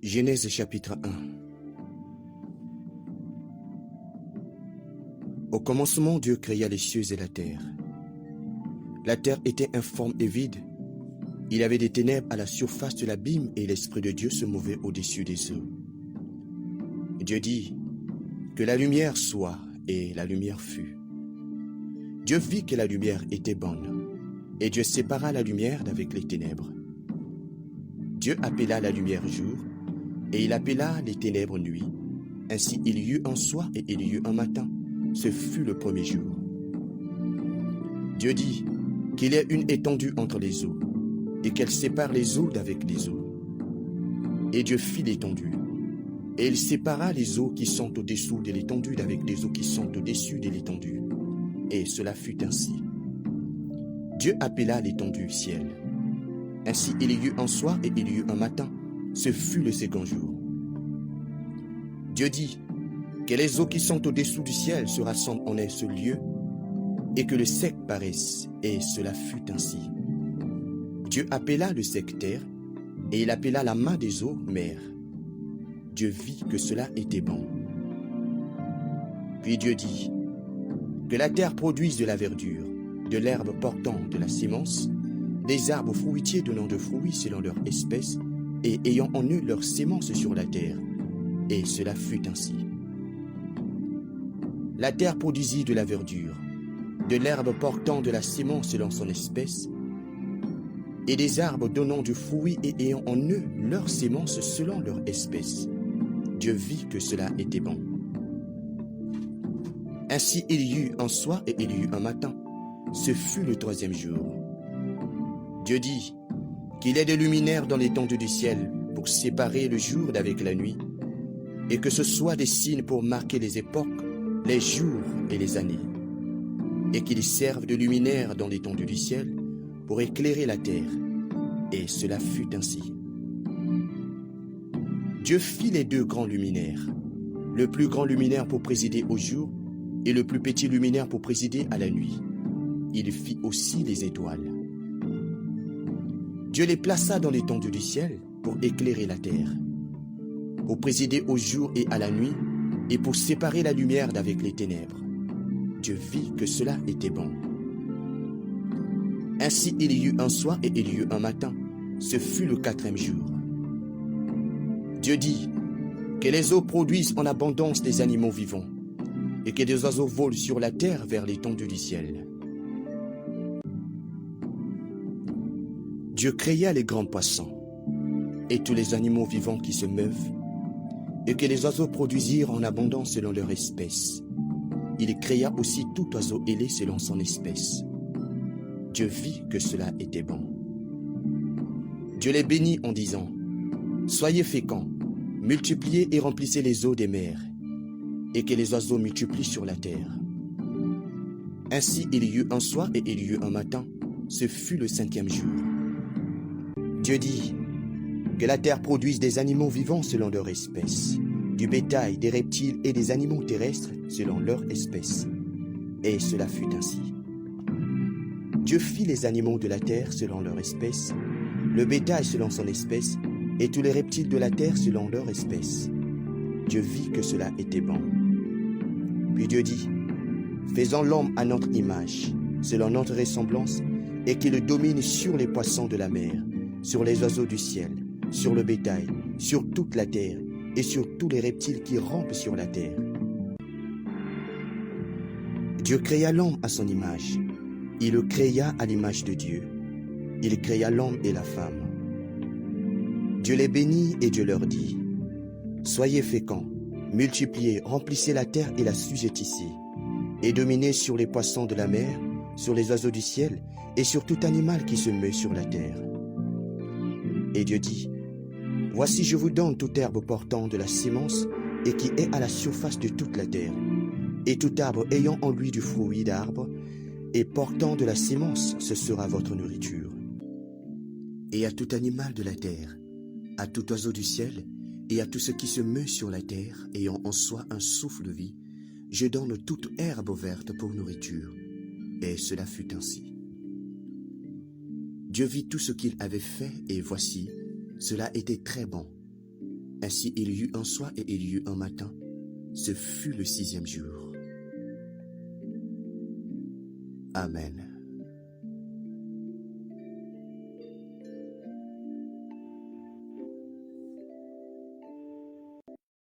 Genèse chapitre 1. Au commencement, Dieu créa les cieux et la terre. La terre était informe et vide. Il y avait des ténèbres à la surface de l'abîme et l'Esprit de Dieu se mouvait au-dessus des eaux. Dieu dit que la lumière soit, et la lumière fut. Dieu vit que la lumière était bonne, et Dieu sépara la lumière d'avec les ténèbres. Dieu appela la lumière jour, et il appela les ténèbres nuit. Ainsi il y eut un soir et il y eut un matin. Ce fut le premier jour. Dieu dit qu'il y ait une étendue entre les eaux, et qu'elle sépare les eaux d'avec les eaux. Et Dieu fit l'étendue. Et il sépara les eaux qui sont au-dessous de l'étendue d'avec les eaux qui sont au-dessus de l'étendue. Et cela fut ainsi. Dieu appela l'étendue ciel. Ainsi il y eut un soir et il y eut un matin. Ce fut le second jour. Dieu dit que les eaux qui sont au-dessous du ciel se rassemblent en un seul lieu, et que le sec paraisse, et cela fut ainsi. Dieu appela le sec terre, et il appela la main des eaux mer. Dieu vit que cela était bon. Puis Dieu dit que la terre produise de la verdure, de l'herbe portant de la sémence, des arbres fruitiers donnant de fruits selon leur espèce, et ayant en eux leur sémence sur la terre. Et cela fut ainsi. La terre produisit de la verdure, de l'herbe portant de la sémence selon son espèce, et des arbres donnant du fruit et ayant en eux leur sémence selon leur espèce. Dieu vit que cela était bon. Ainsi il y eut un soir et il y eut un matin. Ce fut le troisième jour. Dieu dit qu'il y ait des luminaires dans l'étendue du ciel pour séparer le jour d'avec la nuit, et que ce soit des signes pour marquer les époques, les jours et les années, et qu'ils servent de luminaires dans l'étendue du ciel pour éclairer la terre. Et cela fut ainsi. Dieu fit les deux grands luminaires, le plus grand luminaire pour présider au jour et le plus petit luminaire pour présider à la nuit. Il fit aussi les étoiles. Dieu les plaça dans l'étendue du ciel pour éclairer la terre, pour présider au jour et à la nuit, et pour séparer la lumière d'avec les ténèbres. Dieu vit que cela était bon. Ainsi il y eut un soir et il y eut un matin. Ce fut le quatrième jour. Dieu dit que les eaux produisent en abondance des animaux vivants, et que des oiseaux volent sur la terre vers l'étendue du ciel. Dieu créa les grands poissons et tous les animaux vivants qui se meuvent, et que les oiseaux produisirent en abondance selon leur espèce. Il créa aussi tout oiseau ailé selon son espèce. Dieu vit que cela était bon. Dieu les bénit en disant « Soyez féconds, multipliez et remplissez les eaux des mers, et que les oiseaux multiplient sur la terre. » Ainsi il y eut un soir et il y eut un matin. Ce fut le cinquième jour. Dieu dit que la terre produise des animaux vivants selon leur espèce, du bétail, des reptiles et des animaux terrestres selon leur espèce. Et cela fut ainsi. Dieu fit les animaux de la terre selon leur espèce, le bétail selon son espèce, et tous les reptiles de la terre selon leur espèce. Dieu vit que cela était bon. Puis Dieu dit, faisons l'homme à notre image, selon notre ressemblance, et qu'il domine sur les poissons de la mer, sur les oiseaux du ciel, sur le bétail, sur toute la terre, et sur tous les reptiles qui rampent sur la terre. Dieu créa l'homme à son image. Il le créa à l'image de Dieu. Il créa l'homme et la femme. Dieu les bénit et Dieu leur dit, soyez féconds, multipliez, remplissez la terre et la sujettissez, et dominez sur les poissons de la mer, sur les oiseaux du ciel, et sur tout animal qui se meut sur la terre. Et Dieu dit, voici je vous donne toute herbe portant de la sémence et qui est à la surface de toute la terre, et tout arbre ayant en lui du fruit d'arbre et portant de la sémence, ce sera votre nourriture. Et à tout animal de la terre, à tout oiseau du ciel, et à tout ce qui se meut sur la terre, ayant en soi un souffle de vie, je donne toute herbe verte pour nourriture. Et cela fut ainsi. Dieu vit tout ce qu'il avait fait, et voici, cela était très bon. Ainsi il y eut un soir et il y eut un matin. Ce fut le 6e jour. Amen.